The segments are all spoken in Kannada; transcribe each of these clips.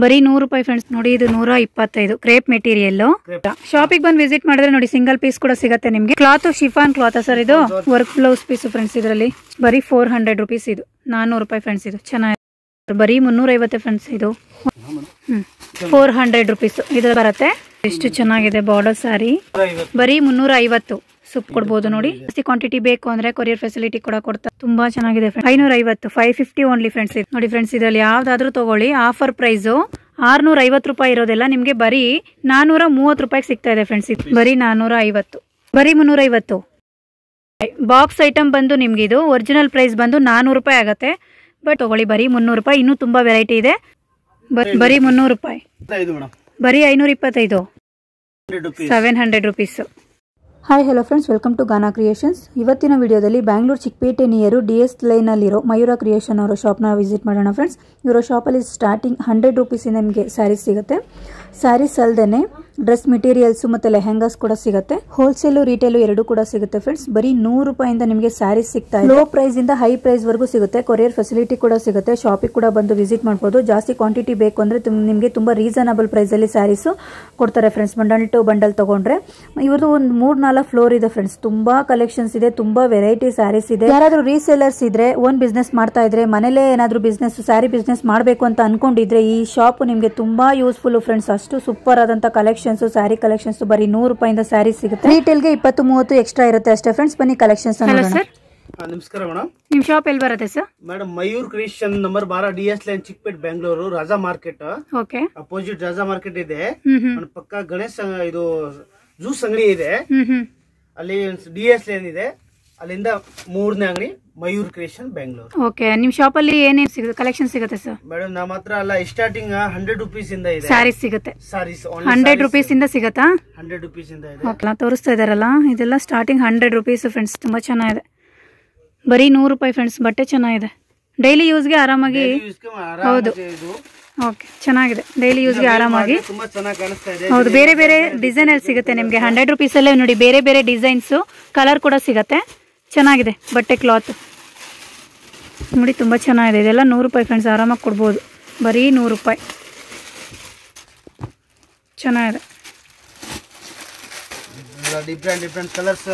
ಬರೀ 100 ರೂಪಾಯಿ ಫ್ರೆಂಡ್ಸ್. ನೋಡಿ ಇದು 125 ಕ್ರೇಪ್ ಮೆಟೀರಿಯಲ್. ಶಾಪಿಗೆ ಬಂದು ವಿಸಿಟ್ ಮಾಡಿದ್ರೆ ನೋಡಿ ಸಿಂಗಲ್ ಪೀಸ್ ಕೂಡ ಸಿಗುತ್ತೆ ನಿಮ್ಗೆ. ಕ್ಲಾತ್ ಶಿಫಾನ್ ಕ್ಲಾತ್ ಸರ್ ಇದು. Work blouse piece friends. ಇದರಲ್ಲಿ ಬರೀ 400 ರುಪೀಸ್. ಇದು 400 ರೂಪಾಯಿ ಫ್ರೆಂಡ್ಸ್. ಇದು ಚೆನ್ನಾಗಿ ಬರೀ 350 ಫ್ರೆಂಡ್ಸ್. ಇದು 400 ರುಪೀಸ್ ಇದು ಬರುತ್ತೆ. ಎಷ್ಟು ಚೆನ್ನಾಗಿದೆ ಬಾರ್ಡರ್ ಸಾರಿ. ಬರೀ 350 ಸೂಪ್ ಕೊಡ್ಬೋದು ನೋಡಿ. ಜಾಸ್ತಿ ಕ್ವಾಂಟಿಟಿ ಬೇಕು ಅಂದ್ರೆ ಕೊರಿಯರ್ ಫೆಸಿಲಿಟಿ ಕೂಡ ಕೊಡ್ತಾರೆ. ತುಂಬಾ ಚೆನ್ನಾಗಿದೆ. 550 550 ಓನ್ಲಿ ಫ್ರೆಂಡ್ಸ್. ನೋಡಿ ಫ್ರೆಂಡ್ಸ್ ಇದರಲ್ಲಿ ಯಾವ್ದಾದ್ರು ತಗೊಳ್ಳಿ. ಆಫರ್ ಪ್ರೈಸ್ 650 ರೂಪಾಯಿ ಇರೋದೆಲ್ಲ ನಿಮ್ಗೆ ಬರೀ 430 ರೂಪಾಯಿಗೆ ಸಿಗ್ತಾ ಇದೆ ಫ್ರೆಂಡ್ಸ್. ಬರೀ 450 ಬರೀ 350. ಬಾಕ್ಸ್ ಐಟಮ್ ಬಂದು ನಿಮ್ಗೆ ಇದು ಒರಿಜಿನಲ್ ಪ್ರೈಸ್ ಬಂದು 400 ರೂಪಾಯಿ ಆಗತ್ತೆ. ಬಟ್ ತಗೊಳ್ಳಿ ಬರೀ 300 ರೂಪಾಯಿ. ಇನ್ನೂ ತುಂಬಾ ವೆರೈಟಿ ಇದೆ. ಬರೀ 300 ರೂಪಾಯಿ. ಬರೀ 525 700 rupees. Hi hello friends, welcome to Gaana creations. ಇವತ್ತಿನ ವಿಡಿಯೋದಲ್ಲಿ ಬ್ಯಾಂಗ್ಳೂರ್ ಚಿಕ್ಕಪೇಟೆ ನಿಯರು DS ಲೈನಲ್ಲಿರೋ ಮಯೂರ ಕ್ರಿಯೇಷನ್ ಅವರ ಶಾಪ್ನ ವಿಸಿಟ್ ಮಾಡೋಣ ಫ್ರೆಂಡ್ಸ್. ಇವರ ಶಾಪಲ್ಲಿ ಸ್ಟಾರ್ಟಿಂಗ್ 100 ರುಪೀಸಿಂದ ನಿಮಗೆ ಸ್ಯಾರೀಸ್ ಸಿಗುತ್ತೆ. ಸ್ಯಾರೀಸ್ ಅಲ್ಲದೆ ಡ್ರೆಸ್ ಮೆಟೀರಿಯಲ್ಸ್ ಮತ್ತು ಲೆಹೆಂಗಾಸ್ ಕೂಡ ಸಿಗುತ್ತೆ. ಹೋಲ್ಸೇಲು ರಿಟೇಲು ಎರಡು ಕೂಡ ಸಿಗುತ್ತೆ ಫ್ರೆಂಡ್ಸ್. ಬರೀ 100 ರೂಪಾಯಿಂದ ನಿಮಗೆ ಸ್ಯಾರೀಸ್ ಸಿಗ್ತಾ ಇದೆ. ಲೋ ಪ್ರೈಸ್ ಇಂದ ಹೈ ಪ್ರೈಸ್ ವರೆಗೂ ಸಿಗುತ್ತೆ. ಕೊರಿಯರ್ ಫೆಸಿಲಿಟಿ ಕೂಡ ಸಿಗುತ್ತೆ. ಶಾಪಿಗೆ ಕೂಡ ಬಂದು ವಿಸಿಟ್ ಮಾಡಬಹುದು. ಜಾಸ್ತಿ ಕ್ವಾಂಟಿಟಿ ಬೇಕು ಅಂದ್ರೆ ನಿಮಗೆ ತುಂಬಾ ರೀಸನಬಲ್ ಪ್ರೈಸ್ ಅಲ್ಲಿ ಸ್ಯಾರೀಸ್ ಕೊಡ್ತಾರೆ ಫ್ರೆಂಡ್ಸ್. ಬಂಡಲ್ ಟು ಬಂಡಲ್ ತಗೊಂಡ್ರೆ ಇವ್ರದ್ದು ಒಂದು 3-4 ಫ್ಲೋರ್ ಇದೆ ಫ್ರೆಂಡ್ಸ್. ತುಂಬಾ ಕಲೆಕ್ಷನ್ಸ್ ಇದೆ, ತುಂಬಾ ವೆರೈಟಿ ಸ್ಯಾರೀಸ್ ಇದೆ. ಯಾರಾದ್ರೂ ರೀಸೇಲರ್ಸ್ ಇದ್ರೆ, ಓನ್ ಬಿಸ್ನೆಸ್ ಮಾಡ್ತಾ ಇದ್ರೆ, ಮನೇಲೆ ಏನಾದ್ರೂ ಬಿಸ್ನೆಸ್ ಸ್ಯಾರಿ ಬಿಸ್ನೆಸ್ ಮಾಡಬೇಕು ಅಂತ ಅನ್ಕೊಂಡಿದ್ರೆ ಈ ಶಾಪ್ ನಿಮಗೆ ತುಂಬಾ ಯೂಸ್ಫುಲ್ ಫ್ರೆಂಡ್ಸ್. ಅಷ್ಟು ಸೂಪರ್ ಆದಂತ ಕಲೆಕ್ಷನ್ಸ್ ಸ್ಯಾರಿ ಕಲೆಕ್ಷನ್ಸ್ ಬರೀ 100 ರೂಪಾಯಿಂದ ಸ್ಯಾರಿ ಸಿಗುತ್ತೆ. ರಿಟೇಲ್ಗೆ 20-30 ಎಕ್ಸ್ಟ್ರಾ ಇರುತ್ತೆ ಅಷ್ಟೇ ಫ್ರೆಂಡ್ಸ್. ಬನ್ನಿ ಕಲೆಕ್ಷನ್ಸ್. ನಮಸ್ಕಾರ ಮೇಡಮ್. ನಿಮ್ ಶಾಪ್ ಎಲ್ಲಿ ಬರುತ್ತೆ sir? Madam Mayur creation number 12 DS line Chickpet Bengaluru Raja market. Okay. Opposite Raja market ಇದೆ. ಪಕ್ಕ ಗಣೇಶ್ ಇದು ಜ್ಯೂಸ್ ಅಂಗಡಿ ಇದೆ. ಅಲ್ಲಿ DS ಲೈನ್ ಇದೆ. ಅಲ್ಲಿಂದ 3ನೇ ಅಂಗಡಿ ಮಯೂರ್ ಕ್ರಿಯೇಷನ್ ಬೆಂಗಳೂರು. ಓಕೆ. ನಿಮ್ ಶಾಪ್ ಅಲ್ಲಿ ಏನೇನ್ ಸಿಗುತ್ತೆ ಕಲೆಕ್ಷನ್ ಸಿಗುತ್ತೆ ಸರ್? ಮೇಡಮ್ ನಮ್ಮ ಹತ್ರ ಎಲ್ಲ ಸ್ಟಾರ್ಟಿಂಗ್ 100 ರುಪೀಸ್ ಇಂದ ಇದೆ. ಸ್ಯಾರೀಸ್ ಸಿಗುತ್ತೆ. ಸಾರೀಸ್ 100 ರುಪೀಸ್ ಇಂದ ಸಿಗತ್ತಾ? 100 ರುಪೀಸ್ ಇಂದ ಇದೆ. ಓಕೆ. ತೋರಿಸ್ತಾ ಇದಾರಲ್ಲ ಇದೆಲ್ಲ ಸ್ಟಾರ್ಟಿಂಗ್ 100 ರುಪೀಸ್ ಫ್ರೆಂಡ್ಸ್. ತುಂಬಾ ಚೆನ್ನಾಗಿದೆ. ಬರೀ 100 ರೂಪಾಯಿ ಫ್ರೆಂಡ್ಸ್. ಬಟ್ಟೆ ಚೆನ್ನಾಗಿದೆ. ಡೈಲಿ ಯೂಸ್ಗೆ ಆರಾಮಾಗಿ. ಹೌದು. ಓಕೆ. ಚೆನ್ನಾಗಿದೆ. ಡೈಲಿ ಯೂಸ್ಗೆ ಆರಾಮಾಗಿ. ತುಂಬಾ ಚೆನ್ನಾಗಿ ಕಾಣಿಸ್ತಾ ಇದೆ. ಹೌದು. ಬೇರೆ ಬೇರೆ ಡಿಸೈನ್ ಅಲ್ಲಿ ಸಿಗುತ್ತೆ ನಿಮ್ಗೆ. 100 ರುಪೀಸ್ ಅಲ್ಲೇ ನೋಡಿ ಬೇರೆ ಬೇರೆ ಡಿಸೈನ್ಸ್ ಕಲರ್ ಕೂಡ ಸಿಗತ್ತೆ. ಚೆನ್ನಾಗಿದೆ ಬಟ್ಟೆ ಕ್ಲಾತ್ ನೋಡಿ. ತುಂಬಾ ಚೆನ್ನಾಗಿದೆ. ಇದೆಲ್ಲ 100 ರೂಪಾಯಿ ಫ್ರೆಂಡ್ಸ್. ಆರಾಮಾಗಿ ಕೊಡ್ಬೋದು. ಬರೀ 100 ರೂಪಾಯಿ. ಚೆನ್ನಾಗಿದೆ. ಡಿಫ್ರೆಂಟ್ ಕಲರ್ಸ್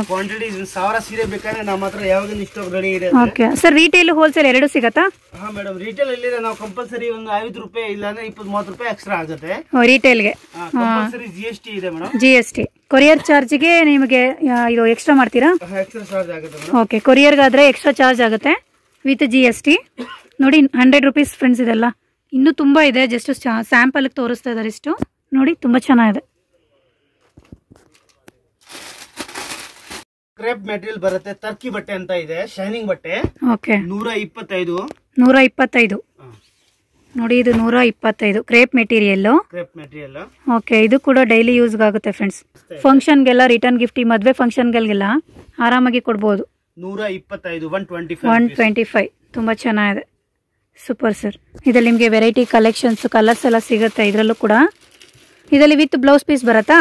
ಕ್ವಾಂಟಿಟಿ 1000 ಸೀರೆ ಬೇಕಾದ್ರೆ ನಮ್ಮ ಹತ್ರ ಯಾವಾಗ ಸ್ಟಾಕ್ ರೆಡಿ ಇದೆ. Okay sir. ರಿಟೇಲ್ ಹೋಲ್ಸೇಲ್ ಎರಡು ಸಿಗತ್ತಾ? ಹಾ ಮೇಡಮ್. ರಿಟೇಲ್ ಅಲ್ಲಿ ನಾವು ಕಂಪಲ್ಸರಿ ಒಂದು 50 ರೂಪಾಯಿ ಇಲ್ಲ ಅಂದ್ರೆ 20-30 ರೂಪಾಯಿ ಎಕ್ಸ್ಟ್ರಾ ಆಗುತ್ತೆ ರಿಟೇಲ್ಗೆ. ಕಂಪಲ್ಸರಿ GST ಇದೆ ಮೇಡಮ್. GST. ಕೊರಿಯರ್ ಚಾರ್ಜ್ಗೆ ನಿಮಗೆ ಇದು ಎಕ್ಸ್ಟ್ರಾ ಮಾಡ್ತೀರಾ? ಎಕ್ಸ್ಟ್ರಾ ಚಾರ್ಜ್ ಆಗುತ್ತೆ. ಓಕೆ. ಕೊರಿಯರ್ಗಾದ್ರೆ ಎಕ್ಸ್ಟ್ರಾ ಚಾರ್ಜ್ ಆಗುತ್ತೆ ವಿತ್ GST. ನೋಡಿ 100 ರುಪೀಸ್ ಫ್ರೆಂಡ್ಸ್. ಇದೆಲ್ಲ ಇನ್ನೂ ತುಂಬಾ ಇದೆ. ಜಸ್ಟ್ ಸ್ಯಾಂಪಲ್ ತೋರಿಸ್ತಾ ಇದಾರೆ ಇಷ್ಟು ನೋಡಿ. ತುಂಬಾ ಚೆನ್ನಾಗಿದೆ. ಕ್ರೇಪ್ ಮೆಟೀರಿಯಲ್ ಬರುತ್ತೆ. ಟರ್ಕಿ ಬಟ್ಟೆ ಅಂತ ಇದೆ. ಶೈನಿಂಗ್ ಬಟ್ಟೆ. ಓಕೆ. 125 ನೋಡಿ. ಇದು 125 ಕ್ರೇಪ್ ಮೆಟೀರಿಯಲ್. ಓಕೆ. ಇದು ಕೂಡ ಡೈಲಿ ಯೂಸ್ ಆಗುತ್ತೆ ಫ್ರೆಂಡ್ಸ್. ಫಂಕ್ಷನ್ಗೆಲ್ಲ ರಿಟರ್ನ್ ಗಿಫ್ಟ್, ಮದ್ವೆ ಫಂಕ್ಷನ್ಗೆಲ್ಲ ಆರಾಮಾಗಿ ಕೊಡ್ಬೋದು. 125 ತುಂಬಾ ಚೆನ್ನಾಗಿದೆ. Super sir. ಇದ್ರಲ್ಲಿ ನಿಮ್ಗೆ ವೆರೈಟಿ ಕಲೆಕ್ಷನ್ಸ್ ಕಲರ್ಸ್ ಎಲ್ಲ ಸಿಗುತ್ತೆ. ಇದ್ರಲ್ಲೂ ಕೂಡ ಇದರಲ್ಲಿ ವಿತ್ ಬ್ಲೌಸ್ ಪೀಸ್ ಬರುತ್ತಾ?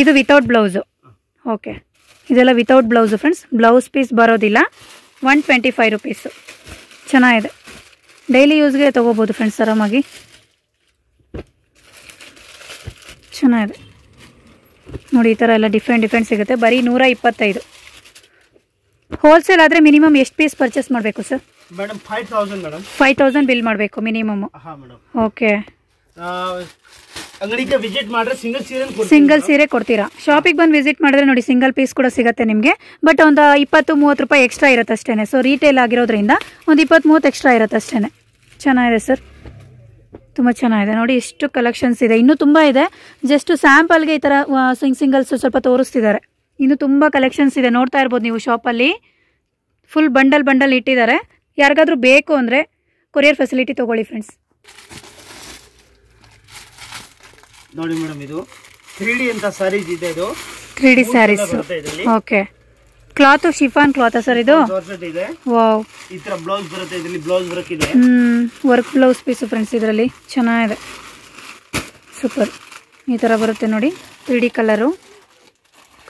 ಇದು ವಿತೌಟ್ ಬ್ಲೌಸ್. ಓಕೆ. ಇದೆಲ್ಲ without blouse friends. Blouse piece ಬರೋದಿಲ್ಲ. 125 ರುಪೀಸ್. ಚೆನ್ನಾಗಿದೆ. ಡೈಲಿ ಯೂಸ್ಗೆ ತಗೋಬೋದು ಫ್ರೆಂಡ್ಸ್ ಆರಾಮಾಗಿ. ಚೆನ್ನಾಗಿದೆ ನೋಡಿ. ಈ ಥರ ಎಲ್ಲ ಡಿಫ್ರೆಂಟ್ ಸಿಗುತ್ತೆ. ಬರೀ 125. ಹೋಲ್ಸೇಲ್ ಆದರೆ ಮಿನಿಮಮ್ ಎಷ್ಟು ಪೀಸ್ ಪರ್ಚೇಸ್ ಮಾಡಬೇಕು ಸರ್? ಮೇಡಮ್ 5000 ಬಿಲ್ ಮಾಡಬೇಕು ಮಿನಿಮಮ್. ಓಕೆ. ಅಂಗಡಿಗೆ ವಿಸಿಟ್ ಮಾಡಿದ್ರೆ ಸಿಂಗಲ್ ಸೀರೆ ಕೊಡ್ತೀರಾ? ಶಾಪಿಗೆ ಬಂದು ವಿಸಿಟ್ ಮಾಡಿದ್ರೆ ನೋಡಿ ಸಿಂಗಲ್ ಪೀಸ್ ಕೂಡ ಸಿಗುತ್ತೆ ನಿಮಗೆ. ಬಟ್ ಒಂದು 20-30 ರೂಪಾಯಿ ಎಕ್ಸ್ಟ್ರಾ ಇರುತ್ತೆ ಅಷ್ಟೇ. ಸೊ ರಿಟೇಲ್ ಆಗಿರೋದ್ರಿಂದ ಒಂದು 20-30 ಎಕ್ಸ್ಟ್ರಾ ಇರುತ್ತೆ ಅಷ್ಟೇ. ಚೆನ್ನಾಗಿದೆ ಸರ್. ತುಂಬ ಚೆನ್ನಾಗಿದೆ ನೋಡಿ. ಎಷ್ಟು ಕಲೆಕ್ಷನ್ಸ್ ಇದೆ. ಇನ್ನೂ ತುಂಬ ಇದೆ. ಜಸ್ಟ್ ಸ್ಯಾಂಪಲ್ಗೆ ಈ ಥರ ಸಿಂಗಲ್ಸ್ ಸ್ವಲ್ಪ ತೋರಿಸ್ತಿದ್ದಾರೆ. ಇನ್ನು ತುಂಬ ಕಲೆಕ್ಷನ್ಸ್ ಇದೆ. ನೋಡ್ತಾ ಇರ್ಬೋದು ನೀವು. ಶಾಪಲ್ಲಿ ಫುಲ್ ಬಂಡಲ್ ಇಟ್ಟಿದ್ದಾರೆ. ಯಾರಿಗಾದ್ರೂ ಬೇಕು ಅಂದರೆ ಕೊರಿಯರ್ ಫೆಸಿಲಿಟಿ ತೊಗೊಳ್ಳಿ ಫ್ರೆಂಡ್ಸ್. ನೋಡಿ ಮೇಡಮ್. ಇದು 3D ಅಂತ ಸ್ಯಾರೀಸ್ ಇದೆ. ಇದು 3D saris. Okay. Cloth chiffon cloth sir ಇದು? ವಾವ್. ಈ ತರ ಬ್ಲೌಸ್ ಬರುತ್ತೆ. ಇದರಲ್ಲಿ ಬ್ಲೌಸ್ ವರ್ಕ್ ಇದೆ. Work blouse piece friends. ಇದರಲ್ಲಿ ಚೆನ್ನಾಗಿದೆ. ಸೂಪರ್. ಈ ತರ ಬರುತ್ತೆ ನೋಡಿ. 3D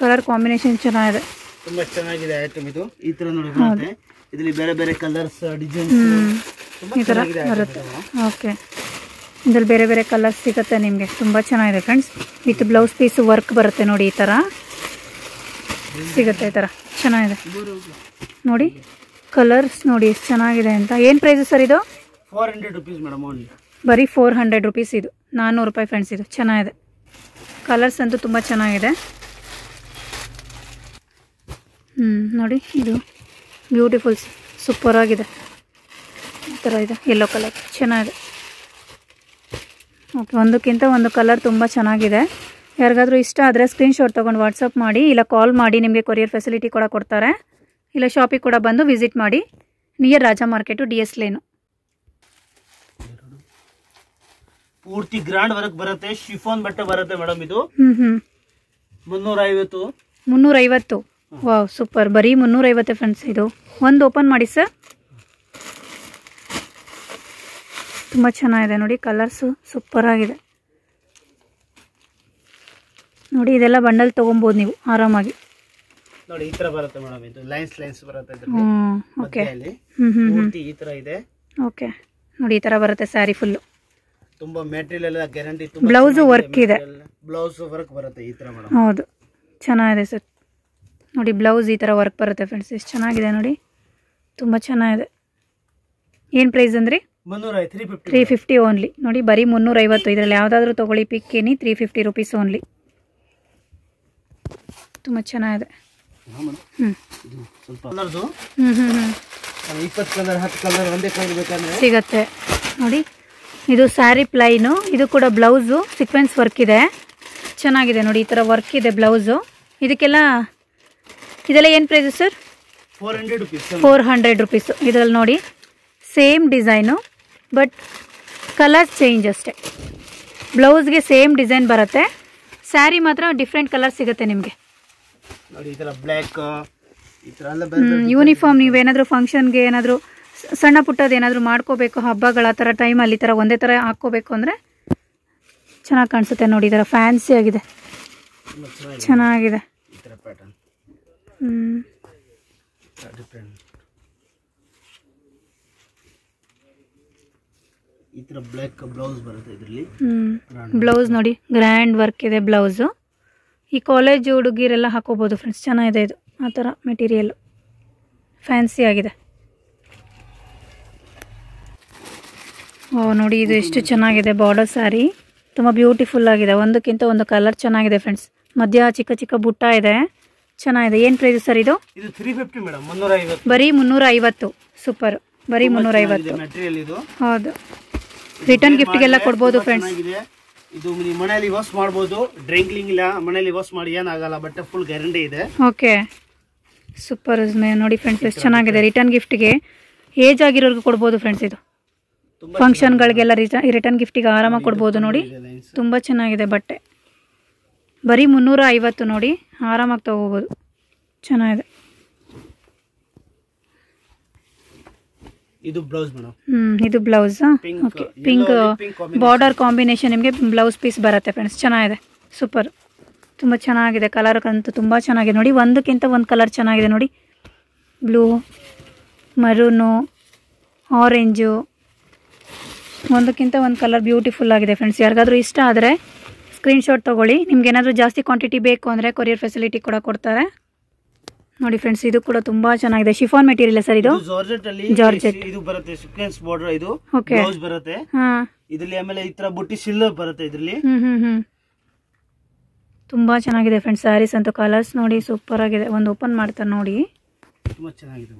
ಕಲರ್ ಕಾಂಬಿನೇಷನ್ ಚೆನ್ನಾಗಿದೆ. ತುಂಬಾ ಚೆನ್ನಾಗಿದೆ ಐಟಮ್ ಇದು. ಈ ತರ ನೋಡಿ ಬರುತ್ತೆ. ಇದರಲ್ಲಿ ಬೇರೆ ಬೇರೆ ಕಲರ್ಸ್ ಡಿಸೈನ್ಸ್ ಈ ತರ ಬರುತ್ತೆ. ಓಕೆ. ಇದ್ರಲ್ಲಿ ಬೇರೆ ಬೇರೆ ಕಲರ್ಸ್ ಸಿಗುತ್ತೆ ನಿಮಗೆ. ತುಂಬ ಚೆನ್ನಾಗಿದೆ friends. With blouse piece work ಬರುತ್ತೆ ನೋಡಿ, ಈ ಥರ ಸಿಗುತ್ತೆ. ಈ ಥರ ಚೆನ್ನಾಗಿದೆ ನೋಡಿ. ಕಲರ್ಸ್ ನೋಡಿ ಎಷ್ಟು ಚೆನ್ನಾಗಿದೆ ಅಂತ. ಏನು ಪ್ರೈಸು ಸರ್ ಇದು? 400 rupees ಮೇಡಮ್ ಓನ್ಲಿ. ಬರೀ 400 rupees ಇದು. 400 ರೂಪಾಯಿ ಫ್ರೆಂಡ್ಸ್. ಇದು ಚೆನ್ನಾಗಿದೆ. ಕಲರ್ಸ್ ಅಂತೂ ತುಂಬ ಚೆನ್ನಾಗಿದೆ. ನೋಡಿ ಇದು ಬ್ಯೂಟಿಫುಲ್ ಸೂಪರ್ ಆಗಿದೆ. ಈ ಥರ ಇದೆ ಯೆಲ್ಲೋ ಕಲರ್ ಚೆನ್ನಾಗಿದೆ. ಓಕೆ, ಒಂದಕ್ಕಿಂತ ಒಂದು ಕಲರ್ ತುಂಬ ಚೆನ್ನಾಗಿದೆ. ಯಾರಿಗಾದರೂ ಇಷ್ಟ ಆದರೆ ಸ್ಕ್ರೀನ್ಶಾಟ್ ತೊಗೊಂಡು ವಾಟ್ಸಪ್ ಮಾಡಿ, ಇಲ್ಲ ಕಾಲ್ ಮಾಡಿ, ನಿಮಗೆ ಕೊರಿಯರ್ ಫೆಸಿಲಿಟಿ ಕೂಡ ಕೊಡ್ತಾರೆ. ಇಲ್ಲ ಶಾಪಿಗೆ ಕೂಡ ಬಂದು ವಿಸಿಟ್ ಮಾಡಿ. Near Raja market, DS lane. ಪೂರ್ತಿ ಗ್ರ್ಯಾಂಡ್ ವರ್ಕ್ ಬರುತ್ತೆ. ಶಿಫಾನ್ ಬಟ್ಟೆ ಬರುತ್ತೆ ಮೇಡಮ್ ಇದು. 350. 350. Wow super. ಬರೀ 350 ಫ್ರೆಂಡ್ಸ್. ಇದು ಒಂದು ಓಪನ್ ಮಾಡಿ ಸರ್. ತುಂಬ ಚೆನ್ನಾಗಿದೆ ನೋಡಿ. ಕಲರ್ಸು ಸೂಪರ್ ಆಗಿದೆ ನೋಡಿ. ಇದೆಲ್ಲ ಬಂಡಲ್ ತೊಗೊಬೋದು ನೀವು ಆರಾಮಾಗಿ. ನೋಡಿ ಈ ತರ ಬರುತ್ತೆ ಮೇಡಮ್. ಇದು ಲೈನ್ಸ್ ಬರುತ್ತೆ ಓಕೆ. ಪೂರ್ತಿ ಈ ತರ ಇದೆ. ಓಕೆ ನೋಡಿ, ಈ ತರ ಬರುತ್ತೆ ಸ್ಯಾರಿ ಫುಲ್ಲು. ತುಂಬಾ ಮೆಟೀರಿಯಲ್ ಎಲ್ಲ ಗ್ಯಾರಂಟಿ. ಬ್ಲೌಸ್ ವರ್ಕ್ ಇದೆ. ಬ್ಲೌಸ್ ವರ್ಕ್ ಬರುತ್ತೆ ಈ ತರ ಮೇಡಮ್. ಹೌದು ಚೆನ್ನಾಗಿದೆ ಸರ್ ನೋಡಿ. ಬ್ಲೌಸ್ ಈ ತರ ವರ್ಕ್ ಬರುತ್ತೆ ಫ್ರೆಂಡ್ಸ್. ಎಷ್ಟು ಚೆನ್ನಾಗಿದೆ ನೋಡಿ. ತುಂಬ ಚೆನ್ನಾಗಿದೆ. ಏನು ಪ್ರೈಸ್ ಅಂದ್ರಿ? 350 ಓನ್ಲಿ ನೋಡಿ. ಬರೀ 350. ಇದರಲ್ಲಿ ಯಾವುದಾದ್ರೂ ತೊಗೊಳ್ಳಿ, ಪಿಕ್ ಏನಿ 350 rupees ಓನ್ಲಿ. ತುಂಬ ಚೆನ್ನಾಗಿದೆ. ಸಿಗತ್ತೆ ನೋಡಿ. ಇದು ಸ್ಯಾರಿ ಪ್ಲೈನು. ಇದು ಕೂಡ ಬ್ಲೌಸು ಸೀಕ್ವೆನ್ಸ್ ವರ್ಕ್ ಇದೆ. ಚೆನ್ನಾಗಿದೆ ನೋಡಿ. ಈ ಥರ ವರ್ಕ್ ಇದೆ ಬ್ಲೌಸು. ಇದೆಲ್ಲ ಏನು ಪ್ರೈಸು ಸರ್? 400 rupees. ಇದರಲ್ಲಿ ನೋಡಿ same design, but colour change ಅಷ್ಟೇ. ಬ್ಲೌಸ್ಗೆ ಸೇಮ್ ಡಿಸೈನ್ ಬರುತ್ತೆ, ಸ್ಯಾರಿ ಮಾತ್ರ ಡಿಫ್ರೆಂಟ್ ಕಲರ್ ಸಿಗುತ್ತೆ ನಿಮಗೆ. ಯೂನಿಫಾರ್ಮ್ ನೀವೇನಾದರೂ ಫಂಕ್ಷನ್ಗೆ ಏನಾದರೂ ಸಣ್ಣ ಪುಟ್ಟದ್ದು ಏನಾದರೂ ಮಾಡ್ಕೋಬೇಕು, ಹಬ್ಬಗಳ ಥರ ಟೈಮಲ್ಲಿ ಈ ಥರ ಒಂದೇ ಥರ ಹಾಕ್ಕೋಬೇಕು ಅಂದರೆ ಚೆನ್ನಾಗಿ ಕಾಣಿಸುತ್ತೆ ನೋಡಿ. ಈ ಥರ ಫ್ಯಾನ್ಸಿ ಆಗಿದೆ, ಚೆನ್ನಾಗಿದೆ. ಈ ತರ ಬ್ಲಾಕ್ ಬ್ಲೌಸ್ ಬರುತ್ತೆ ಇದರಲ್ಲಿ. ಬ್ಲೌಸ್ ನೋಡಿ ಗ್ರ್ಯಾಂಡ್ ವರ್ಕ್ ಇದೆ ಬ್ಲೌಸು. ಈ ಕಾಲೇಜ್ ಹುಡುಗಿರೆಲ್ಲ ಹಾಕೋಬೋದು ಫ್ರೆಂಡ್ಸ್. ಚೆನ್ನಾಗಿದೆ ಇದು. ಆ ಥರ ಮೆಟೀರಿಯಲ್ ಫ್ಯಾನ್ಸಿ ಆಗಿದೆ. ಓ ನೋಡಿ, ಇದು ಎಷ್ಟು ಚೆನ್ನಾಗಿದೆ. ಬಾರ್ಡರ್ ಸ್ಯಾರಿ ತುಂಬ ಬ್ಯೂಟಿಫುಲ್ ಆಗಿದೆ. ಒಂದಕ್ಕಿಂತ ಒಂದು ಕಲರ್ ಚೆನ್ನಾಗಿದೆ ಫ್ರೆಂಡ್ಸ್. ಮಧ್ಯ ಚಿಕ್ಕ ಚಿಕ್ಕ ಬುಟ್ಟ ಇದೆ, ಚೆನ್ನಾಗಿದೆ. ಏನು ಪ್ರೈಸ್ ಸರ್ ಇದು? 350 ಮೇಡಮ್. 350. ಬರೀ 350. ಸೂಪರ್. ಬರೀ 350. ಮೆಟೀರಿಯಲ್ ಇದು. ಹೌದು, ರಿಟರ್ನ್ ಗಿಫ್ಟ್ಗೆಲ್ಲ ಕೊಡ್ಬೋದು ಫ್ರೆಂಡ್ಸ್. ಇದು ನೀವು ಮನೆಯಲ್ಲಿ ವಾಶ್ ಮಾಡಬಹುದು. ಡ್ರಿಂಕ್ಲಿಂಗ್ ಇಲ್ಲ, ಮನೆಯಲ್ಲಿ ವಾಶ್ ಮಾಡಿ ಏನಾಗಲ್ಲ. ಬಟ್ಟೆ ಫುಲ್ ಗ್ಯಾರಂಟಿ ಇದೆ. ಓಕೆ ಸೂಪರ್ ನೋಡಿ ಫ್ರೆಂಡ್ಸ್. ಎಷ್ಟು ಚೆನ್ನಾಗಿದೆ. ರಿಟರ್ನ್ ಗಿಫ್ಟ್ಗೆ ಏಜ್ ಆಗಿರೋರ್ಗೂ ಕೊಡ್ಬೋದು ಫ್ರೆಂಡ್ಸ್. ಇದು ಫಂಕ್ಷನ್ಗಳಿಗೆಲ್ಲ ರಿಟರ್ನ್ ಗಿಫ್ಟಿಗೆ ಆರಾಮಾಗಿ ಕೊಡ್ಬೋದು ನೋಡಿ. ತುಂಬ ಚೆನ್ನಾಗಿದೆ ಬಟ್ಟೆ. ಬರೀ 350 ನೋಡಿ. ಆರಾಮಾಗಿ ತಗೋಬೋದು. ಚೆನ್ನಾಗಿದೆ. ಇದು ಬ್ಲೌಸ್ ಮೇಡಮ್. ಇದು blouse. Okay, pink border combination ನಿಮಗೆ ಬ್ಲೌಸ್ ಪೀಸ್ ಬರುತ್ತೆ ಫ್ರೆಂಡ್ಸ್. ಚೆನ್ನಾಗಿದೆ, ಸೂಪರ್. ತುಂಬ ಚೆನ್ನಾಗಿದೆ. ಕಲರ್ ಅಂತೂ ತುಂಬ ಚೆನ್ನಾಗಿದೆ ನೋಡಿ. ಒಂದಕ್ಕಿಂತ ಒಂದು ಕಲರ್ ಚೆನ್ನಾಗಿದೆ ನೋಡಿ. ಬ್ಲೂ, ಮರೂನು, ಆರೆಂಜು, ಒಂದಕ್ಕಿಂತ ಒಂದು ಕಲರ್ ಬ್ಯೂಟಿಫುಲ್ ಆಗಿದೆ ಫ್ರೆಂಡ್ಸ್. ಯಾರಿಗಾದ್ರೂ ಇಷ್ಟ ಆದರೆ ಸ್ಕ್ರೀನ್ಶಾಟ್ ತೊಗೊಳ್ಳಿ. ನಿಮ್ಗೆ ಏನಾದರೂ ಜಾಸ್ತಿ ಕ್ವಾಂಟಿಟಿ ಬೇಕು ಅಂದರೆ ಕೊರಿಯರ್ ಫೆಸಿಲಿಟಿ ಕೂಡ ಕೊಡ್ತಾರೆ ನೋಡಿ ಫ್ರೆಂಡ್ಸ್. ಇದು ಕೂಡ ತುಂಬಾ ಚೆನ್ನಾಗಿದೆ. ಶಿಫಾನ್ ಮೆಟೀರಿಯಲ್ ಸರ್ ಇದು. ಜಾರ್ಜೆಟ್ ಇದು ಬರುತ್ತೆ. ಸೀಕ್ವೆನ್ಸ್ ಬಾರ್ಡರ್ ಇದು. ಬ್ಲೌಸ್ ಬರುತ್ತೆ ಇದರಲ್ಲಿ. ಆಮೇಲೆ ಈ ತರ ಬುಟ್ಟಿ ಸಿಲ್ವರ್ ಬರುತ್ತೆ ಇದರಲ್ಲಿ. ತುಂಬಾ ಚೆನ್ನಾಗಿದೆ ಫ್ರೆಂಡ್ಸ್. ಸ್ಯಾರೀಸ್ ಅಂತೂ ಕಲರ್ಸ್ ನೋಡಿ ಸೂಪರ್ ಆಗಿದೆ. ಒಂದು ಓಪನ್ ಮಾಡ್ತಾರೆ ನೋಡಿ. ತುಂಬಾ ಚೆನ್ನಾಗಿದೆ.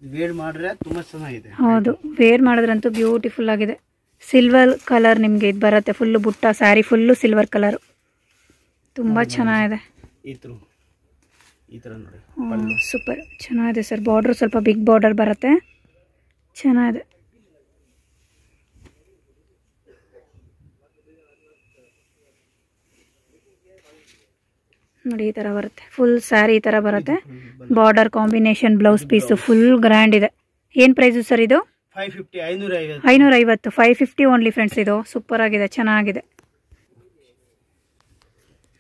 ವೇರ್ ಮಾಡಿದ್ರೆ ತುಂಬಾ ಚೆನ್ನಾಗಿದೆ. ಹೌದು, ವೇರ್ ಮಾಡಿದ್ರಂತೂ ಬ್ಯೂಟಿಫುಲ್ ಆಗಿದೆ. ಸಿಲ್ವರ್ ಕಲರ್ ನಿಮಗೆ ಇದು ಬರುತ್ತೆ. ಫುಲ್ಲು ಬುಟ್ಟ ಸ್ಯಾರಿ ಫುಲ್ಲು ಸಿಲ್ವರ್ ಕಲರ್. ತುಂಬಾ ಚೆನ್ನಾಗಿದೆ. ಈ ತರ ನೋಡಿ. ಸೂಪರ್ ಚೆನ್ನಾಗಿದೆ ಸರ್. ಬಾರ್ಡರ್ ಸ್ವಲ್ಪ ಬಿಗ್ ಬಾರ್ಡರ್ ಬರುತ್ತೆ. ಚೆನ್ನಾಗಿದೆ ನೋಡಿ. ಈ ತರ ಬರುತ್ತೆ ಫುಲ್ ಸ್ಯಾರಿ. ಈ ತರ ಬರುತ್ತೆ. Border combination blouse piece full grand ಇದೆ. ಏನ್ ಪ್ರೈಸ್ ಸರ್ ಇದು? 550. 550 ಓನ್ಲಿ ಫ್ರೆಂಡ್ಸ್. ಇದು ಸೂಪರ್ ಆಗಿದೆ, ಚೆನ್ನಾಗಿದೆ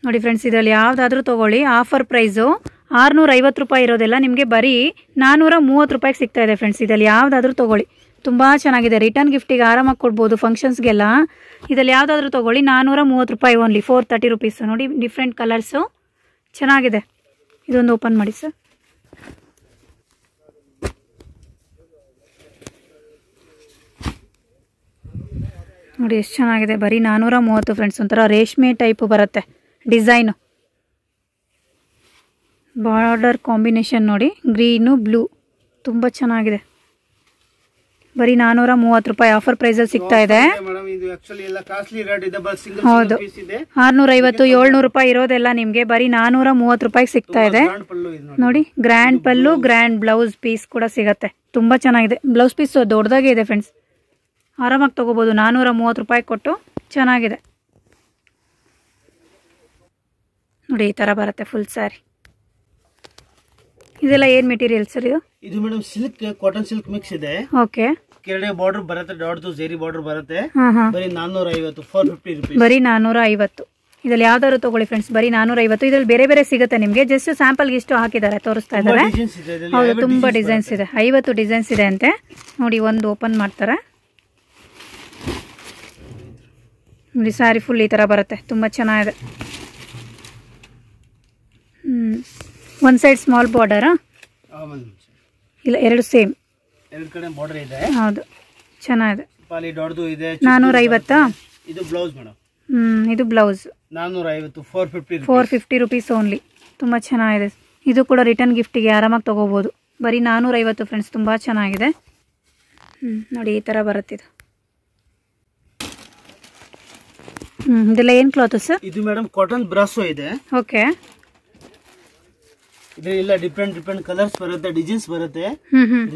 ನೋಡಿ ಫ್ರೆಂಡ್ಸ್. ಇದರಲ್ಲಿ ಯಾವ್ದಾದ್ರೂ ತಗೊಳ್ಳಿ. ಆಫರ್ ಪ್ರೈಸು 650 ರೂಪಾಯಿ ಇರೋದೆಲ್ಲ ನಿಮಗೆ ಬರೀ 430 ರೂಪಾಯಿಗೆ ಸಿಗ್ತಾ ಇದೆ ಫ್ರೆಂಡ್ಸ್. ಇದರಲ್ಲಿ ಯಾವ್ದಾದ್ರೂ ತಗೊಳ್ಳಿ. ತುಂಬ ಚೆನ್ನಾಗಿದೆ. ರಿಟರ್ನ್ ಗಿಫ್ಟಿಗೆ ಆರಾಮಾಗಿ ಕೊಡ್ಬೋದು ಫಂಕ್ಷನ್ಸ್ಗೆಲ್ಲ. ಇದರಲ್ಲಿ ಯಾವುದಾದ್ರೂ ತೊಗೊಳ್ಳಿ 430 ರೂಪಾಯಿ ಓನ್ಲಿ, 430 ರುಪೀಸು. ನೋಡಿ ಡಿಫ್ರೆಂಟ್ ಕಲರ್ಸು ಚೆನ್ನಾಗಿದೆ. ಇದೊಂದು ಓಪನ್ ಮಾಡಿ ಸರ್. ನೋಡಿ ಎಷ್ಟು ಚೆನ್ನಾಗಿದೆ. ಬರೀ 430 ಫ್ರೆಂಡ್ಸ್. ಒಂಥರ ರೇಷ್ಮೆ ಟೈಪು ಬರುತ್ತೆ ಡಿಸೈನು. ಬಾರ್ಡರ್ ಕಾಂಬಿನೇಷನ್ ನೋಡಿ, ಗ್ರೀನು ಬ್ಲೂ, ತುಂಬ ಚೆನ್ನಾಗಿದೆ. ಬರೀ 430 ರೂಪಾಯಿ ಆಫರ್ ಪ್ರೈಸಲ್ಲಿ ಸಿಗ್ತಾ ಇದೆ. ಹೌದು, 650 700 ರೂಪಾಯಿ ಇರೋದೆಲ್ಲ ನಿಮಗೆ ಬರೀ 430 ರೂಪಾಯಿಗೆ ಸಿಗ್ತಾ ಇದೆ. ನೋಡಿ ಗ್ರ್ಯಾಂಡ್ ಪಲ್ಲು, ಗ್ರ್ಯಾಂಡ್ ಬ್ಲೌಸ್ ಪೀಸ್ ಕೂಡ ಸಿಗತ್ತೆ. ತುಂಬ ಚೆನ್ನಾಗಿದೆ. ಬ್ಲೌಸ್ ಪೀಸ್ ದೊಡ್ಡದಾಗೆ ಇದೆ ಫ್ರೆಂಡ್ಸ್. ಆರಾಮಾಗಿ ತೊಗೋಬೋದು 430 ರೂಪಾಯಿ ಕೊಟ್ಟು. ಚೆನ್ನಾಗಿದೆ ನೋಡಿ. ಈ ಥರ ಬರುತ್ತೆ ಫುಲ್ ಸ್ಯಾರಿ. ಇದೆಲ್ಲ ಏನು ಮೆಟೀರಿಯಲ್ ಸರ್ ಇದು? ಇದು madam silk, cotton silk mix ಇದೆ. ಓಕೆ. ಕೆಳಗಡೆ ಬಾರ್ಡರ್ ಬರುತ್ತೆ, ಡಾಟ್ದು ಜೆರಿ ಬಾರ್ಡರ್ ಬರುತ್ತೆ. ಬರೀ 450, 450 ರೂಪಾಯಿ. ಬರೀ 450. ಇದ್ರಲ್ಲಿ ಯಾವ್ದಾದ್ರು ತಗೊಳ್ಳಿ ಫ್ರೆಂಡ್ಸ್, ಬರೀ 450. ಇದ್ರಲ್ಲಿ ಬೇರೆ ಬೇರೆ ಸಿಗುತ್ತೆ ನಿಮಗೆ. ಜಸ್ಟ್ ಸ್ಯಾಂಪಲ್ಗೆ ಇಷ್ಟು ಹಾಕಿದ್ದಾರೆ, ತೋರಿಸ್ತಾ ಇದ್ದಾರೆ. ಹೌದು, ತುಂಬಾ ಡಿಸೈನ್ಸ್ ಇದೆ. 50 ಡಿಸೈನ್ಸ್ ಇದೆ ಅಂತೆ. ನೋಡಿ ಒಂದು ಓಪನ್ ಮಾಡ್ತಾರೆ. ನೋಡಿ ಸ್ಯಾರಿ ಫುಲ್ ಈ ತರ ಬರುತ್ತೆ. ತುಂಬಾ ಚೆನ್ನಾಗಿದೆ. ಒಂದು ಸೈಡ್ ಸ್ಮಾಲ್ ಬಾರ್ಡರಾ? ಇಲ್ಲ, ಎರಡು ಸೇಮ್, ಎರಡು ಕಡೆ ಬಾರ್ಡರ್ ಇದೆ. ಹೌದು, ಚೆನ್ನಾಗಿದೆ. ಪಾಲಿ ಡಾಟ್ದು ಇದೆ. 450. ಇದು ಬ್ಲೌಸ್ ಮೇಡಮ್. ಇದು ಬ್ಲೌಸ್ 450, 450 450 ರುಪೀಸ್ ಓನ್ಲಿ. ತುಂಬ ಚೆನ್ನಾಗಿದೆ. ಇದು ಕೂಡ ರಿಟರ್ನ್ ಗಿಫ್ಟಿಗೆ ಆರಾಮಾಗಿ ತೊಗೋಬೋದು. ಬರೀ 450 ಫ್ರೆಂಡ್ಸ್. ತುಂಬ ಚೆನ್ನಾಗಿದೆ. ನೋಡಿ ಈ ಥರ ಬರುತ್ತೆ ಇದು. ಇದೆಲ್ಲ ಏನು ಕ್ಲಾತ್ ಸರ್? ಇದು ಮೇಡಮ್ ಕಾಟನ್ ಬ್ರಾಸೋ ಇದೆ. ಓಕೆ. ಇದೆಲ್ಲ ಡಿಫ್ರೆಂಟ್ ಡಿಫ್ರೆಂಟ್ ಕಲರ್ಸ್ ಬರುತ್ತೆ, ಡಿಸೈನ್ಸ್ ಬರುತ್ತೆ.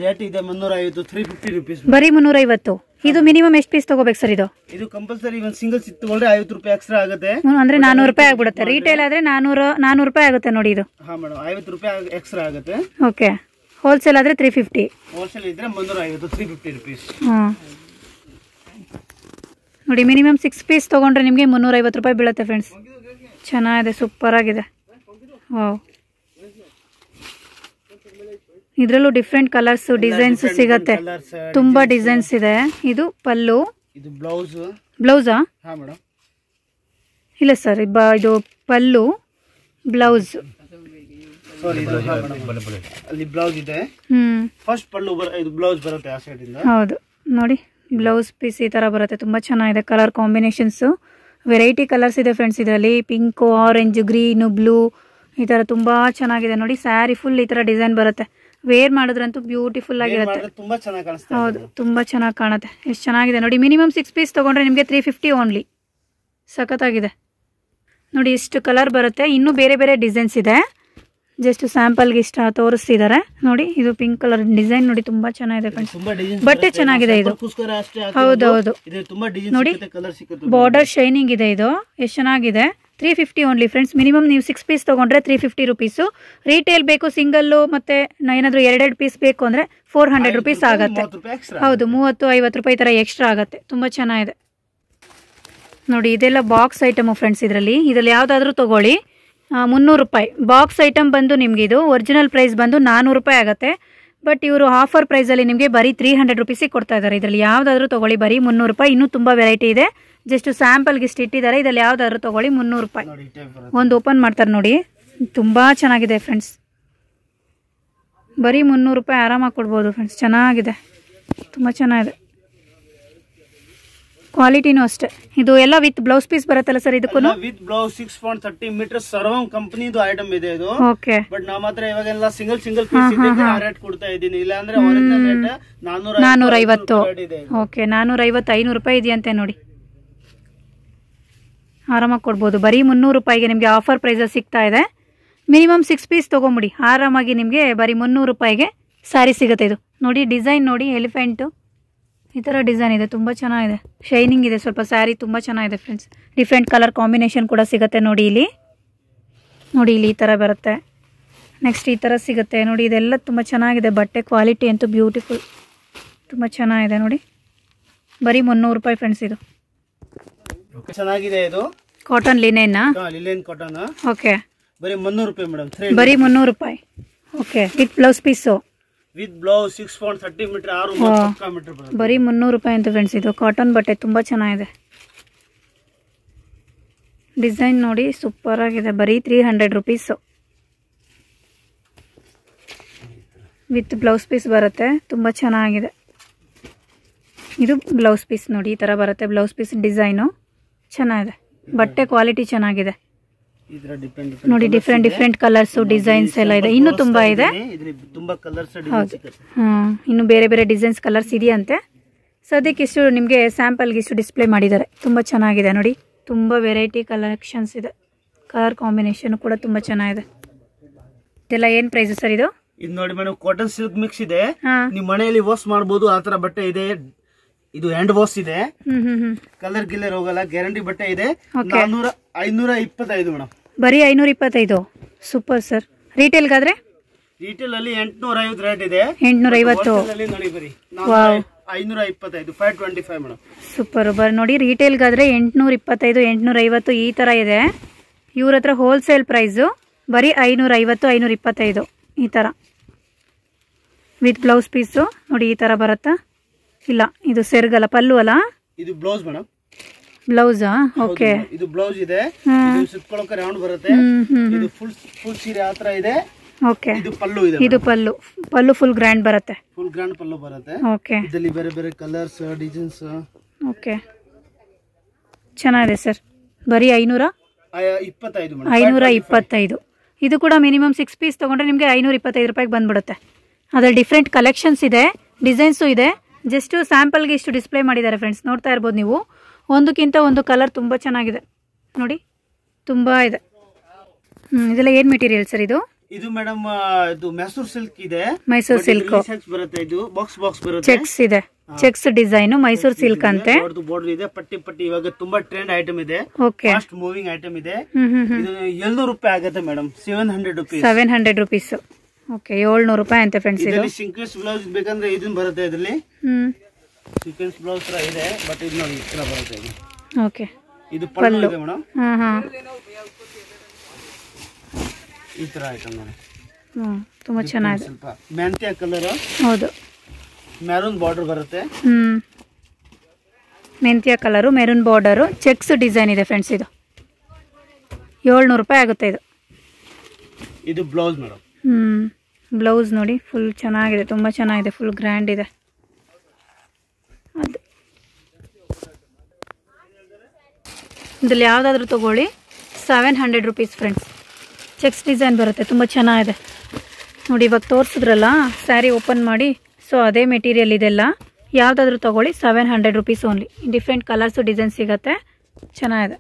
ರೇಟ್ ಇದೆ 350, 350 ರುಪೀಸ್. ಬರೀ 350. ಇದು ಮಿನಿಮಮ್ ಎಷ್ಟು ಪೀಸ್ ತಗೋಬೇಕು ಸರ್ ಇದು? ಇದು ಕಂಪಲ್ಸರಿ ಒಂದು ಸಿಂಗಲ್ ತಗೊಂಡ್ರೆ 50 ರೂಪಾಯಿ ಎಕ್ಸ್ಟ್ರಾ ಆಗುತ್ತೆ. ಅಂದ್ರೆ 400 ರೂಪಾಯಿ ಆಗ್ಬಿಡುತ್ತೆ. ರಿಟೇಲ್ ಆದ್ರೆ 400 ರೂಪಾಯಿ ಆಗುತ್ತೆ ನೋಡಿ ಇದು. ಹಾ ಮೇಡಮ್, 50 ರೂಪಾಯಿ ಎಕ್ಸ್ಟ್ರಾ ಆಗುತ್ತೆ. ಓಕೆ. ಹೋಲ್ಸೇಲ್ ಆದ್ರೆ 350. ಹೋಲ್ಸೇಲ್ ಇದ್ರೆ 350, 350 ರುಪೀಸ್. ನೋಡಿ ಮಿನಿಮಮ್ 6 ಪೀಸ್ ತಗೊಂಡ್ರೆ ನಿಮಗೆ 350 ರೂಪಾಯಿ ಬೀಳುತ್ತೆ ಫ್ರೆಂಡ್ಸ್. ಚೆನ್ನಾಗಿದೆ, ಸೂಪರ್ ಆಗಿದೆ. ವಾವ್. ಇದರಲ್ಲೂ ಡಿಫ್ರೆಂಟ್ ಕಲರ್ಸ್ ಡಿಸೈನ್ಸ್ ಸಿಗತ್ತೆ. ತುಂಬಾ ಡಿಸೈನ್ಸ್ ಇದೆ. ಇದು ಪಲ್ಲು. ಇದು ಬ್ಲೌಸ್. ಬ್ಲೌಸಾ? ಹಾ ಮೇಡಮ್. ಇಲ್ಲ ಸರ್, ಇದು ಪಲ್ಲು, ಬ್ಲೌಸ್. ಅಲ್ಲಿ ಬ್ಲೌಸ್ ಇದೆ. ಫಸ್ಟ್ ಪಲ್ಲು ಇದು ಬ್ಲೌಸ್ ಬರುತ್ತೆ ಆ ಸೈಡ್ ಇಂದ. ಹೌದು, ನೋಡಿ ಬ್ಲೌಸ್ ಪೀಸ್ ಈ ತರ ಬರುತ್ತೆ. ತುಂಬಾ ಚೆನ್ನಾಗಿದೆ. ಕಲರ್ ಕಾಂಬಿನೇಷನ್ಸ್ ವೆರೈಟಿ ಕಲರ್ಸ್ ಇದೆ ಫ್ರೆಂಡ್ಸ್. ಇದರಲ್ಲಿ ಪಿಂಕ್, ಆರೆಂಜ್, ಗ್ರೀನ್, ಬ್ಲೂ ಈ ತರ ತುಂಬಾ ಚೆನ್ನಾಗಿದೆ. ನೋಡಿ ಸ್ಯಾರಿ ಫುಲ್ ಈ ತರ ಡಿಸೈನ್ ಬರುತ್ತೆ. ವೇರ್ ಮಾಡಿದ್ರಂತೂ ಬ್ಯೂಟಿಫುಲ್ ಆಗಿರುತ್ತೆ. ಹೌದು, ತುಂಬಾ ಚೆನ್ನಾಗಿ ಕಾಣುತ್ತೆ. ಎಷ್ಟು ಚೆನ್ನಾಗಿದೆ ನೋಡಿ. ಮಿನಿಮಮ್ 6 ಪೀಸ್ ತಗೊಂಡ್ರೆ ನಿಮಗೆ 350 ಓನ್ಲಿ. ಸಖತ್ತಾಗಿದೆ ನೋಡಿ. ಇಷ್ಟು ಕಲರ್ ಬರುತ್ತೆ. ಇನ್ನೂ ಬೇರೆ ಬೇರೆ ಡಿಸೈನ್ಸ್ ಇದೆ. ಜಸ್ಟ್ ಸ್ಯಾಂಪಲ್ಗೆ ಇಷ್ಟ ತೋರಿಸ್ತಿದ್ದಾರೆ ನೋಡಿ. ಇದು ಪಿಂಕ್ ಕಲರ್ ಡಿಸೈನ್ ನೋಡಿ, ತುಂಬಾ ಚೆನ್ನಾಗಿದೆ ಫ್ರೆಂಡ್ಸ್. ಬಟ್ಟೆ ಚೆನ್ನಾಗಿದೆ ಇದು. ಹೌದೌದು ನೋಡಿ, ಬಾರ್ಡರ್ ಶೈನಿಂಗ್ ಇದೆ. ಇದು ಎಷ್ಟು ಚೆನ್ನಾಗಿದೆ. 350 ಓನ್ಲಿ ಫ್ರೆಂಡ್ಸ್. ಮಿನಿಮಮ್ ನೀವು 6 ಪೀಸ್ ತೊಗೊಂಡ್ರೆ 350 ರುಪೀಸು. ರಿಟೇಲ್ ಬೇಕು ಸಿಂಗಲ್ಲು, ಮತ್ತು ಏನಾದರೂ 2 ಪೀಸ್ ಬೇಕು ಅಂದರೆ 400 ರುಪೀಸ್ ಆಗುತ್ತೆ. ಹೌದು, 30-50 ರೂಪಾಯಿ ಥರ ಎಕ್ಸ್ಟ್ರಾ ಆಗುತ್ತೆ. ತುಂಬ ಚೆನ್ನಾಗಿದೆ ನೋಡಿ. ಇದೆಲ್ಲ ಬಾಕ್ಸ್ ಐಟಮು ಫ್ರೆಂಡ್ಸ್. ಇದರಲ್ಲಿ ಯಾವುದಾದ್ರೂ ತೊಗೊಳ್ಳಿ 300 ರೂಪಾಯಿ. ಬಾಕ್ಸ್ ಐಟಮ್ ಬಂದು ನಿಮಗೆ ಇದು ಒರಿಜಿನಲ್ ಪ್ರೈಸ್ ಬಂದು 400 ರೂಪಾಯಿ ಆಗುತ್ತೆ. ಬಟ್ ಇವರು ಆಫರ್ ಪ್ರೈಸಲ್ಲಿ ನಿಮಗೆ ಬರೀ 300 ರುಪೀಸಿಗೆ ಕೊಡ್ತಾ ಇದ್ದಾರೆ. ಇದರಲ್ಲಿ ಯಾವುದಾದ್ರೂ ತೊಗೊಳ್ಳಿ ಬರೀ 300 ರೂಪಾಯಿ. ಇನ್ನೂ ತುಂಬ ವೆರೈಟಿ ಇದೆ. ಜಸ್ಟ್ ಸ್ಯಾಂಪಲ್ಗೆ ಇಷ್ಟು ಇಟ್ಟಿದ್ದಾರೆ. ಇದರಲ್ಲಿ ಯಾವುದಾದ್ರೂ ತೊಗೊಳ್ಳಿ 300 ರೂಪಾಯಿ. ಒಂದು ಓಪನ್ ಮಾಡ್ತಾರೆ ನೋಡಿ. ತುಂಬ ಚೆನ್ನಾಗಿದೆ ಫ್ರೆಂಡ್ಸ್. ಬರೀ 300 ರೂಪಾಯಿ ಆರಾಮಾಗಿ ಕೊಡ್ಬೋದು ಫ್ರೆಂಡ್ಸ್. ಚೆನ್ನಾಗಿದೆ, ತುಂಬ ಚೆನ್ನಾಗಿದೆ. ಕ್ವಾಲಿಟಿನೂ ಅಷ್ಟೇ. ಇದು ಎಲ್ಲ ವಿತ್ ಬ್ಲೌಸ್ ಪೀಸ್ ಬರುತ್ತಲ್ಲ ಸರ್? ಇದಕ್ಕೂ ವಿತ್ ಬ್ಲೌಸ್ 6.30 ಮೀಟರ್ ಸರ್ವಂ ಕಂಪನಿದು ಐಟಮ್ ಇದೆ ಇದು. ಓಕೆ. ಬಟ್ ನಮ್ಮ ಹತ್ರ ಇವಾಗೆಲ್ಲ ಸಿಂಗಲ್ ಪೀಸ್ ಇದೆ, ರೇಟ್ ಕೊಡ್ತಾ ಇದ್ದೀನಿ. ಇಲ್ಲ ಅಂದ್ರೆ ಒರಿಜಿನಲ್ ರೇಟ್ 450. ಓಕೆ, 450 500 ರೂಪಾಯಿ ಇದೆಯಂತೆ ನೋಡಿ. ಆರಾಮಾಗಿ ಕೊಡ್ಬೋದು. ಬರೀ 300 ರೂಪಾಯಿಗೆ ನಿಮಗೆ ಆಫರ್ ಪ್ರೈಸಲ್ಲಿ ಸಿಗ್ತಾ ಇದೆ. ಮಿನಿಮಮ್ 6 ಪೀಸ್ ತೊಗೊಂಬಿಡಿ. ಆರಾಮಾಗಿ ನಿಮಗೆ ಬರೀ 300 ರೂಪಾಯಿಗೆ ಸ್ಯಾರಿ ಸಿಗುತ್ತೆ. ಇದು ನೋಡಿ, ಡಿಸೈನ್ ನೋಡಿ, ಎಲಿಫೆಂಟು ಈ ಥರ ಡಿಸೈನ್ ಇದೆ. ತುಂಬ ಚೆನ್ನಾಗಿದೆ. ಶೈನಿಂಗ್ ಇದೆ ಸ್ವಲ್ಪ ಸ್ಯಾರಿ. ತುಂಬ ಚೆನ್ನಾಗಿದೆ ಫ್ರೆಂಡ್ಸ್. ಡಿಫ್ರೆಂಟ್ ಕಲರ್ ಕಾಂಬಿನೇಷನ್ ಕೂಡ ಸಿಗುತ್ತೆ ನೋಡಿ. ಇಲ್ಲಿ ನೋಡಿ, ಇಲ್ಲಿ ಈ ಥರ ಬರುತ್ತೆ. ನೆಕ್ಸ್ಟ್ ಈ ಥರ ಸಿಗುತ್ತೆ ನೋಡಿ. ಇದೆಲ್ಲ ತುಂಬ ಚೆನ್ನಾಗಿದೆ. ಬಟ್ಟೆ ಕ್ವಾಲಿಟಿ ಅಂತೂ ಬ್ಯೂಟಿಫುಲ್, ತುಂಬ ಚೆನ್ನಾಗಿದೆ ನೋಡಿ. ಬರೀ 300 ರೂಪಾಯಿ ಫ್ರೆಂಡ್ಸ್. ಇದು ಚೆನ್ನಾಗಿದೆ. ಇದು ಕಾಟನ್ ಲಿನೆನ್ ಕಾಟನ್. ಓಕೆ. ಬರೀ 300 ರೂಪಾಯಿ ಮೇಡಮ್. ಬರೀ 300 ರೂಪಾಯಿ. Okay, with blouse piece. With blouse 6.30 metre 6 ಪಕ್ಕಾ ಮೀಟರ್ ಬರುತ್ತೆ. ಬರೀ 300 ರೂಪಾಯಿ ಅಂತ ಫ್ರೆಂಡ್ಸ್. ಇದು ಕಾಟನ್ ಬಟ್ಟೆ ತುಂಬಾ ಚೆನ್ನಾಗಿದೆ. ಡಿಸೈನ್ ನೋಡಿ ಸೂಪರ್ ಆಗಿದೆ. ಬರೀ 300 ರುಪೀಸ್ ವಿತ್ ಬ್ಲೌಸ್ ಪೀಸ್ ಬರುತ್ತೆ. ತುಂಬಾ ಚೆನ್ನಾಗಿದೆ. ಇದು ಬ್ಲೌಸ್ ಪೀಸ್ ನೋಡಿ ಈ ತರ ಬರುತ್ತೆ. ಬ್ಲೌಸ್ ಪೀಸ್ ಡಿಸೈನು ಚೆನ್ನಾಗಿದೆ. ಬಟ್ಟೆ ಕ್ವಾಲಿಟಿ ಚೆನ್ನಾಗಿದೆ ನೋಡಿ. ಡಿಫ್ರೆಂಟ್ ಕಲರ್ಸ್ ಡಿಸೈನ್ಸ್ ಎಲ್ಲ ಇದೆ. ಇನ್ನು ತುಂಬಾ ಇದೆ. ಇನ್ನು ಬೇರೆ ಬೇರೆ ಡಿಸೈನ್ಸ್ ಕಲರ್ಸ್ ಇದೆಯಂತೆ. ಸದ್ಯಕ್ಕೆ ಇಷ್ಟು ನಿಮಗೆ ಸ್ಯಾಂಪಲ್ಗೆ ಇಷ್ಟು ಡಿಸ್ಪ್ಲೇ ಮಾಡಿದ್ದಾರೆ. ತುಂಬಾ ಚೆನ್ನಾಗಿದೆ ನೋಡಿ. ತುಂಬಾ ವೆರೈಟಿ ಕಲೆಕ್ಷನ್ಸ್ ಇದೆ. ಕಲರ್ ಕಾಂಬಿನೇಷನ್ ಕೂಡ ತುಂಬಾ ಚೆನ್ನಾಗಿದೆ. ಇದೆಲ್ಲ ಏನ್ ಪ್ರೈಸ್ ಸರ್ ಇದು? ಇದು ನೋಡಿ ಮೇಡಮ್ ಕಾಟನ್ ಸಿಲ್ಕ್ ಮಿಕ್ಸ್ ಇದೆ. ನೀವು ಮನೆಯಲ್ಲಿ ವಾಶ್ ಮಾಡಬಹುದು. ಆ ತರ ಬಟ್ಟೆ ಇದೆ. ಇದು ಹ್ಯಾಂಡ್ ವಾಶ್ ಇದೆ. ಕಲರ್ ಗಿಲ್ಲರ್ ಹೋಗಲ್ಲ. ಗ್ಯಾರಂಟಿ ಬಟ್ಟೆ ಇದೆ. 525 ಮೇಡಮ್. ಬರೀ 525. Super sir. ರಿಟೇಲ್ ಗಾದ್ರೆ ರಿಟೇಲ್ ಅಲ್ಲಿ 850 ರೇಟ್ ಇದೆ. 850 ನೋಡಿ ಬರೀ 525 525 ಮೇಡಮ್. ಸೂಪರ್. ಬರ್ ನೋಡಿ ರಿಟೇಲ್ ಗಾದ್ರೆ 825 850 ಈ ತರ ಇದೆ. ಇವ್ರ ಹತ್ರ ಹೋಲ್ಸೇಲ್ ಪ್ರೈಸ್ ಬರೀ 550 525 ಈ ತರ ವಿತ್ ಬ್ಲೌಸ್ ಪೀಸು ನೋಡಿ. ಈ ತರ ಬರುತ್ತಾ? ಇಲ್ಲ ಇದು ಸೆರ್ಗಲ್ಲ, ಪಲ್ಲು ಅಲ್ಲ. ಇದು ಬ್ಲೌಸ್ ಮೇಡಮ್. ಬ್ಲೌಸಾ? ಓಕೆ. ಇದು ಬ್ಲೌಸ್ ಇದೆ. ಇದು ಸುತ್ತಕೊಳ್ಳೋಕೆ ರೌಂಡ್ ಬರುತ್ತೆ. ಇದು ಫುಲ್ ಸೀರೆ ಆತರ ಇದೆ. ಓಕೆ. ಇದು ಪಲ್ಲು ಇದೆ. ಇದು ಪಲ್ಲು ಫುಲ್ ಗ್ರ್ಯಾಂಡ್ ಬರುತ್ತೆ. ಫುಲ್ ಗ್ರ್ಯಾಂಡ್ ಪಲ್ಲು ಬರುತ್ತೆ. ಓಕೆ. ಇದರಲ್ಲಿ ಬೇರೆ ಬೇರೆ ಕಲರ್ಸ್ ಡಿಸೈನ್ಸ್. ಓಕೆ ಚೆನ್ನಾಗಿದೆ ಸರ್. ಬರೀ 525 ಮೇಡಮ್. 525. ಇದು ಕೂಡ ಮಿನಿಮಮ್ 6 ಪೀಸ್ ತಗೊಂಡ್ರೆ ನಿಮಗೆ 525 ರೂಪಾಯಿಗೆ ಬಂದ್ಬಿಡುತ್ತೆ. ಅದ್ರಲ್ಲಿ ಡಿಫ್ರೆಂಟ್ ಕಲೆಕ್ಷನ್ಸ್ ಇದೆ, ಡಿಸೈನ್ಸು ಇದೆ. ಜಸ್ಟ್ ಸ್ಯಾಂಪಲ್ಗೆ ಇಷ್ಟು ಡಿಸ್ಪ್ಲೇ ಮಾಡಿದ್ದಾರೆ ಫ್ರೆಂಡ್ಸ್. ನೋಡ್ತಾ ಇರ್ಬೋದು ನೀವು. ಒಂದಕ್ಕಿಂತ ಒಂದು ಕಲರ್ ತುಂಬ ಚೆನ್ನಾಗಿದೆ ನೋಡಿ. ತುಂಬ ಇದೆ. ಇದೆಲ್ಲ ಏನು ಮೆಟೀರಿಯಲ್ ಸರ್ ಇದು? ಇದು ಮೇಡಮ್ ಇದು ಮೈಸೂರು ಸಿಲ್ಕ್ ಇದೆ. ಮೈಸೂರು ಸಿಲ್ಕ್ ಬರುತ್ತೆ. ಇದು ಬಾಕ್ಸ್ ಬರುತ್ತೆ. ಚೆಕ್ಸ್ ಇದೆ. ಚೆಕ್ಸ್ ಡಿಸೈನ್ ಮೈಸೂರು ಸಿಲ್ಕ್ ಅಂತೆ. ಬಾರ್ಡರ್ ಇದೆ. ಪಟ್ಟಿ ಇವಾಗ ತುಂಬಾ ಟ್ರೆಂಡ್ ಐಟಮ್ ಇದೆ. ಓಕೆ. ಫಾಸ್ಟ್ ಮೂವಿಂಗ್ ಐಟಮ್ ಇದೆ. ಇದು 700 ರೂಪಾಯಿ ಆಗುತ್ತೆ ಮೇಡಮ್. 700 ರುಪೀಸ್. 700 ರುಪೀಸ್. ಓಕೆ 700 ರೂಪಾಯಿ ಅಂತೆ ಫ್ರೆಂಡ್ಸ್. ಇದು ಸೀಕ್ವೆನ್ಸ್ ಬ್ಲೌಸ್ ಬೇಕಂದ್ರೆ ಇದನ್ನ ಬರುತ್ತೆ. ಇದರಲ್ಲಿ ಸೀಕ್ವೆನ್ಸ್ ಬ್ಲೌಸ್ ತರ ಇದೆ. ಬಟ್ ಇದು ನೋಡಿ ಈ ತರ ಬರುತ್ತೆ. ಇದು ಓಕೆ. ಇದು ಪಲ್ಲು ಇದೆ ಮೇಡಮ್. ಈ ತರ ಐಟಮ್ ನೋಡಿ. ತುಂಬಾ ಚೆನ್ನಾಗಿದೆ. ಸ್ವಲ್ಪ ಮೆಂತ್ಯ ಕಲರ್. ಹೌದು. ಮೆರೂನ್ ಬಾರ್ಡರ್ ಬರುತ್ತೆ. ಮೆಂತ್ಯ colour, maroon border, cheques design ಇದೆ ಫ್ರೆಂಡ್ಸ್. ಇದು 700 ರೂಪಾಯಿ ಆಗುತ್ತೆ. ಇದು ಬ್ಲೌಸ್ ಮೇಡಮ್. ಬ್ಲೌಸ್ ನೋಡಿ ಫುಲ್ ಚೆನ್ನಾಗಿದೆ. ತುಂಬ ಚೆನ್ನಾಗಿದೆ. ಫುಲ್ ಗ್ರ್ಯಾಂಡ್ ಇದೆ. ಅದು ಇದರಲ್ಲಿ ಯಾವುದಾದ್ರೂ ತಗೊಳ್ಳಿ 700 ರುಪೀಸ್ ಫ್ರೆಂಡ್ಸ್. ಚೆಕ್ಸ್ ಡಿಸೈನ್ ಬರುತ್ತೆ. ತುಂಬ ಚೆನ್ನಾಗಿದೆ ನೋಡಿ. ಇವಾಗ ತೋರಿಸಿದ್ರಲ್ಲ ಸ್ಯಾರಿ ಓಪನ್ ಮಾಡಿ. ಸೊ ಅದೇ ಮೆಟೀರಿಯಲ್ ಇದೆಲ್ಲ. ಯಾವುದಾದ್ರೂ ತಗೊಳ್ಳಿ 700 rupees only. Different colours design ಸಿಗುತ್ತೆ. ಚೆನ್ನಾಗಿದೆ.